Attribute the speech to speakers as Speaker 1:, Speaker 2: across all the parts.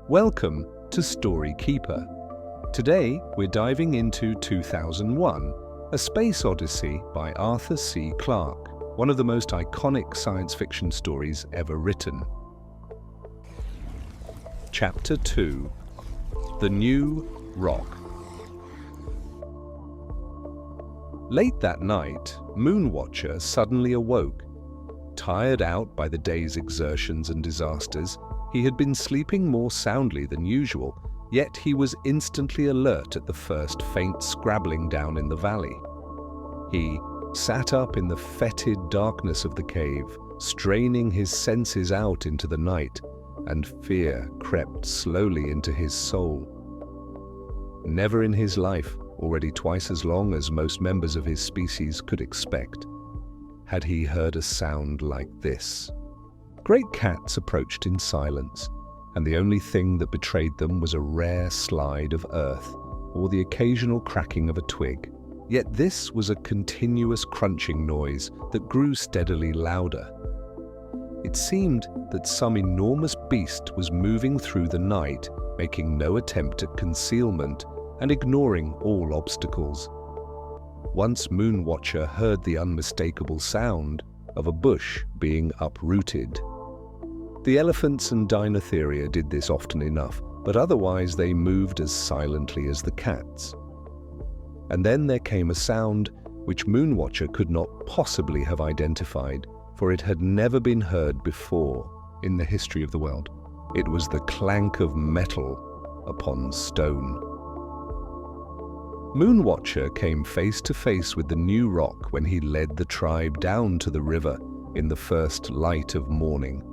Speaker 1: Welcome to Story Keeper. Today we're diving into 2001, A Space Odyssey by Arthur C. Clarke, one of the most iconic science fiction stories ever written. Chapter 2: The New Rock. Late that night, Moonwatcher suddenly awoke. Tired out by the day's exertions and disasters, he had been sleeping more soundly than usual, yet he was instantly alert at the first faint scrabbling down in the valley. He sat up in the fetid darkness of the cave, straining his senses out into the night, and fear crept slowly into his soul. Never in his life, already twice as long as most members of his species could expect, had he heard a sound like this. Great cats approached in silence, and the only thing that betrayed them was a rare slide of earth or the occasional cracking of a twig. Yet this was a continuous crunching noise that grew steadily louder. It seemed that some enormous beast was moving through the night, making no attempt at concealment and ignoring all obstacles. Once Moonwatcher heard the unmistakable sound of a bush being uprooted. The elephants and Dinotheria did this often enough, but otherwise they moved as silently as the cats. And then there came a sound which Moonwatcher could not possibly have identified, for it had never been heard before in the history of the world. It was the clank of metal upon stone. Moonwatcher came face to face with the new rock when he led the tribe down to the river in the first light of morning.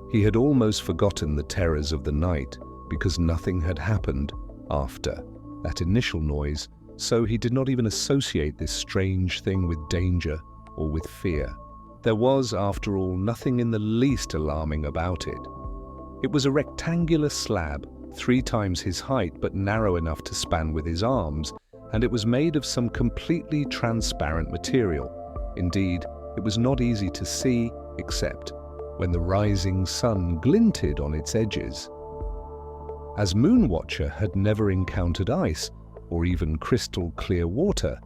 Speaker 1: He had almost forgotten the terrors of the night because nothing had happened after that initial noise, so he did not even associate this strange thing with danger or with fear. There was, after all, nothing in the least alarming about it. It was a rectangular slab, 3 times his height but narrow enough to span with his arms, and it was made of some completely transparent material. Indeed, it was not easy to see except when the rising sun glinted on its edges. As Moonwatcher had never encountered ice or even crystal clear water,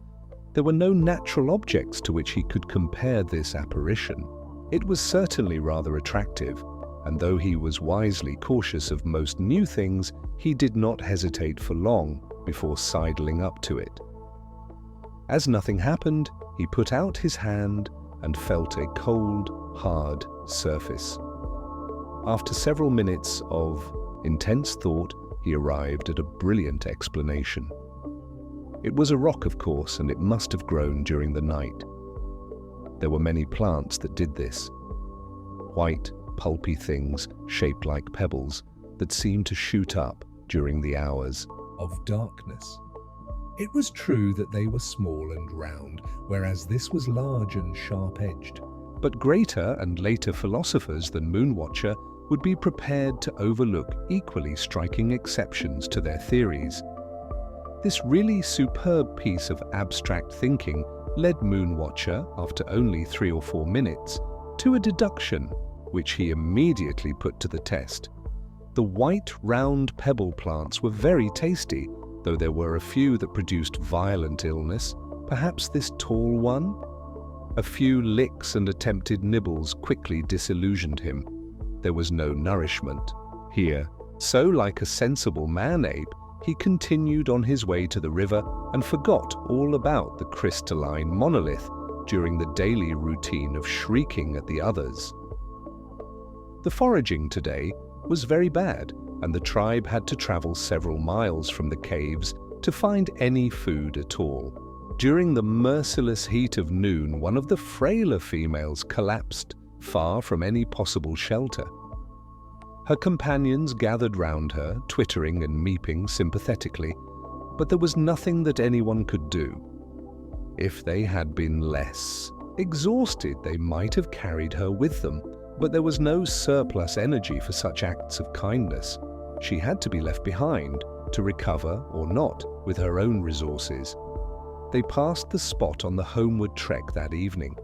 Speaker 1: there were no natural objects to which he could compare this apparition. It was certainly rather attractive, and though he was wisely cautious of most new things, he did not hesitate for long before sidling up to it. As nothing happened, he put out his hand and felt a cold, hard surface. After several minutes of intense thought, he arrived at a brilliant explanation. It was a rock, of course, and it must have grown during the night. There were many plants that did this. White, pulpy things shaped like pebbles that seemed to shoot up during the hours of darkness. It was true that they were small and round, whereas this was large and sharp-edged. But greater and later philosophers than Moonwatcher would be prepared to overlook equally striking exceptions to their theories. This really superb piece of abstract thinking led Moonwatcher, after only 3 or 4 minutes, to a deduction which he immediately put to the test. The white, round pebble plants were very tasty, though there were a few that produced violent illness, perhaps this tall one. A few licks and attempted nibbles quickly disillusioned him. There was no nourishment here. So, like a sensible man-ape, he continued on his way to the river and forgot all about the crystalline monolith during the daily routine of shrieking at the others. The foraging today was very bad, and the tribe had to travel several miles from the caves to find any food at all. During the merciless heat of noon, one of the frailer females collapsed far from any possible shelter. Her companions gathered round her, twittering and meeping sympathetically, but there was nothing that anyone could do. If they had been less exhausted, they might have carried her with them, but there was no surplus energy for such acts of kindness. She had to be left behind, to recover or not, with her own resources. They passed the spot on the homeward trek that evening.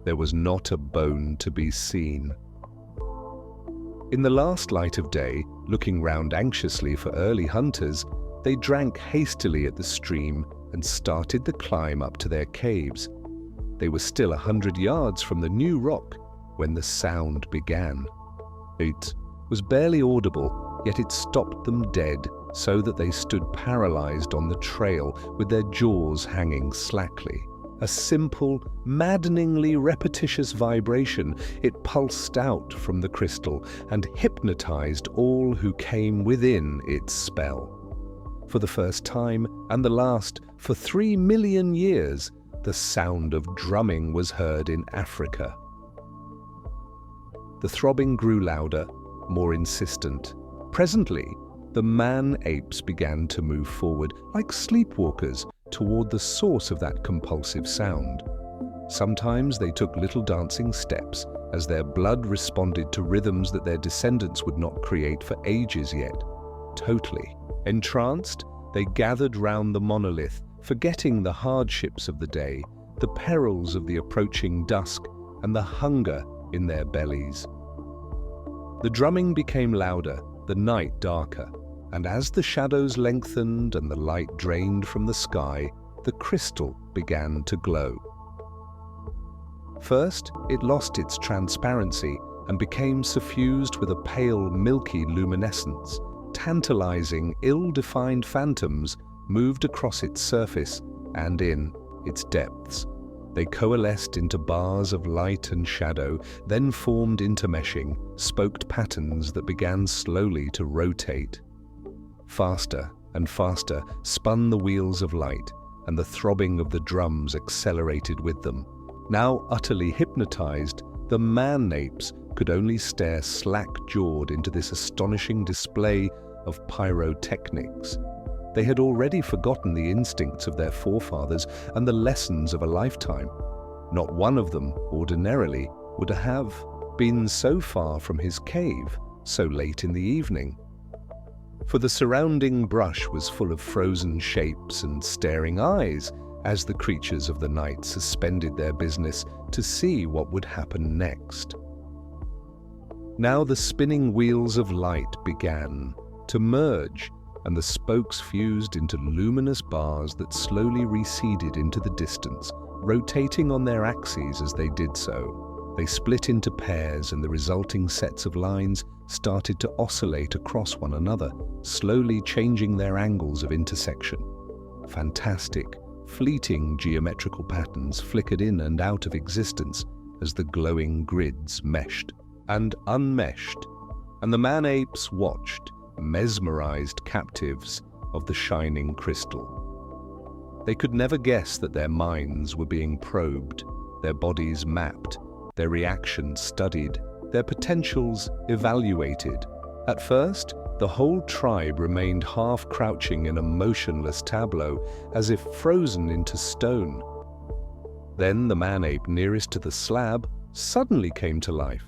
Speaker 1: There was not a bone to be seen. In the last light of day, looking round anxiously for early hunters, they drank hastily at the stream and started the climb up to their caves. They were still 100 yards from the new rock when the sound began. It was barely audible, yet it stopped them dead, so that they stood paralyzed on the trail with their jaws hanging slackly. A simple, maddeningly repetitious vibration, it pulsed out from the crystal and hypnotized all who came within its spell. For the first time, and the last for 3 million years, the sound of drumming was heard in Africa. The throbbing grew louder, more insistent. Presently, the man-apes began to move forward, like sleepwalkers, toward the source of that compulsive sound. Sometimes they took little dancing steps, as their blood responded to rhythms that their descendants would not create for ages yet. Totally entranced, they gathered round the monolith, forgetting the hardships of the day, the perils of the approaching dusk, and the hunger in their bellies. The drumming became louder, the night darker, and as the shadows lengthened and the light drained from the sky, the crystal began to glow. First, it lost its transparency and became suffused with a pale, milky luminescence. Tantalizing, ill-defined phantoms moved across its surface and in its depths. They coalesced into bars of light and shadow, then formed intermeshing, spoked patterns that began slowly to rotate. Faster and faster spun the wheels of light, and the throbbing of the drums accelerated with them. Now utterly hypnotized, the man-apes could only stare slack-jawed into this astonishing display of pyrotechnics. They had already forgotten the instincts of their forefathers and the lessons of a lifetime. Not one of them, ordinarily, would have been so far from his cave so late in the evening. For the surrounding brush was full of frozen shapes and staring eyes, as the creatures of the night suspended their business to see what would happen next. Now the spinning wheels of light began to merge, and the spokes fused into luminous bars that slowly receded into the distance, rotating on their axes as they did so. They split into pairs, and the resulting sets of lines started to oscillate across one another, slowly changing their angles of intersection. Fantastic, fleeting geometrical patterns flickered in and out of existence as the glowing grids meshed and unmeshed, and the man-apes watched, mesmerized captives of the shining crystal. They could never guess that their minds were being probed, their bodies mapped, their reactions studied, their potentials evaluated. At first, the whole tribe remained half-crouching in a motionless tableau, as if frozen into stone. Then the man-ape nearest to the slab suddenly came to life.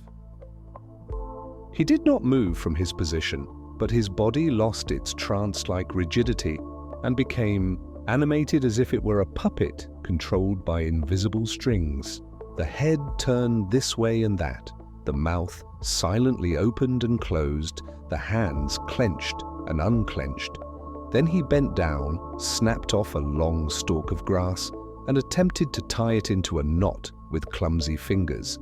Speaker 1: He did not move from his position, but his body lost its trance-like rigidity and became animated as if it were a puppet controlled by invisible strings. The head turned this way and that, the mouth silently opened and closed, the hands clenched and unclenched. Then he bent down, snapped off a long stalk of grass, and attempted to tie it into a knot with clumsy fingers.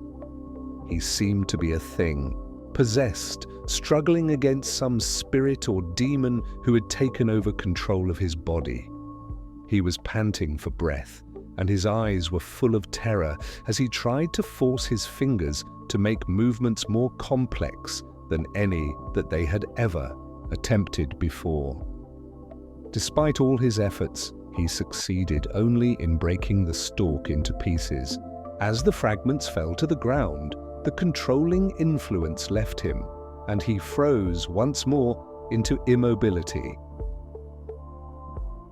Speaker 1: He seemed to be a thing, possessed, struggling against some spirit or demon who had taken over control of his body. He was panting for breath, and his eyes were full of terror as he tried to force his fingers to make movements more complex than any that they had ever attempted before. Despite all his efforts, he succeeded only in breaking the stalk into pieces. As the fragments fell to the ground, the controlling influence left him, and he froze once more into immobility.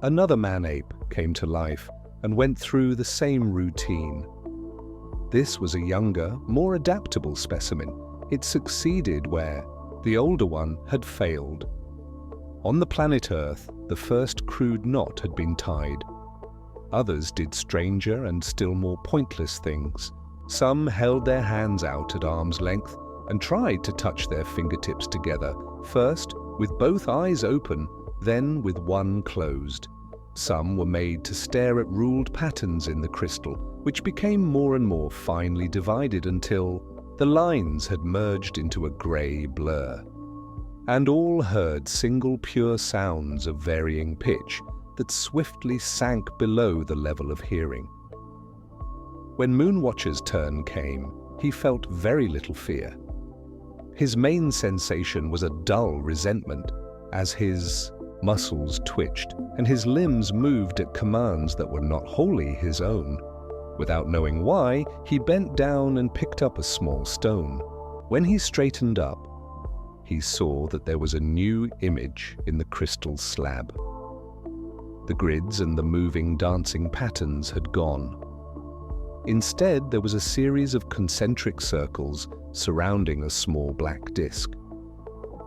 Speaker 1: Another man-ape came to life and went through the same routine. This was a younger, more adaptable specimen. It succeeded where the older one had failed. On the planet Earth, the first crude knot had been tied. Others did stranger and still more pointless things. Some held their hands out at arm's length and tried to touch their fingertips together, first with both eyes open, then with one closed. Some were made to stare at ruled patterns in the crystal, which became more and more finely divided until the lines had merged into a grey blur. And all heard single pure sounds of varying pitch that swiftly sank below the level of hearing. When Moonwatcher's turn came, he felt very little fear. His main sensation was a dull resentment, as his muscles twitched and his limbs moved at commands that were not wholly his own. Without knowing why, he bent down and picked up a small stone. When he straightened up, he saw that there was a new image in the crystal slab. The grids and the moving, dancing patterns had gone. Instead, there was a series of concentric circles surrounding a small black disc.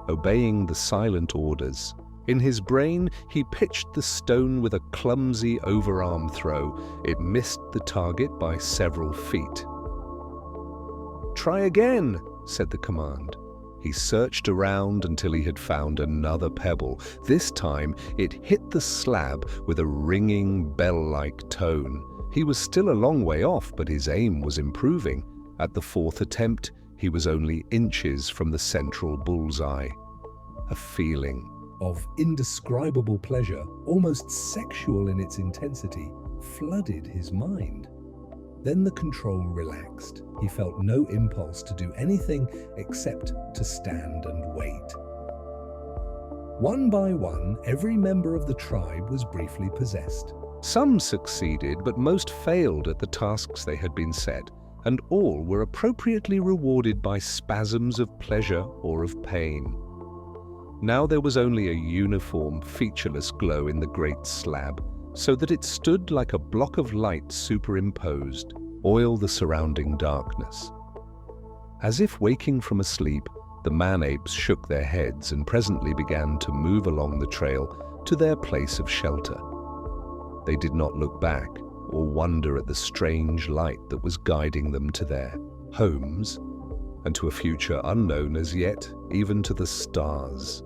Speaker 1: Obeying the silent orders, in his brain he pitched the stone with a clumsy overarm throw. It missed the target by several feet. "Try again," said the command. He searched around until he had found another pebble. This time it hit the slab with a ringing bell-like tone. He was still a long way off, but his aim was improving. At the fourth attempt, he was only inches from the central bullseye. A feeling of indescribable pleasure, almost sexual in its intensity, flooded his mind. Then the control relaxed. He felt no impulse to do anything except to stand and wait. One by one, every member of the tribe was briefly possessed. Some succeeded, but most failed at the tasks they had been set, and all were appropriately rewarded by spasms of pleasure or of pain. Now there was only a uniform, featureless glow in the great slab, so that it stood like a block of light superimposed, oil the surrounding darkness. As if waking from a sleep, the man-apes shook their heads and presently began to move along the trail to their place of shelter. They did not look back or wonder at the strange light that was guiding them to their homes and to a future unknown as yet, even to the stars.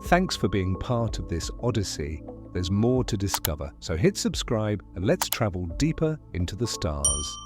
Speaker 1: Thanks for being part of this odyssey. There's more to discover, so hit subscribe and let's travel deeper into the stars.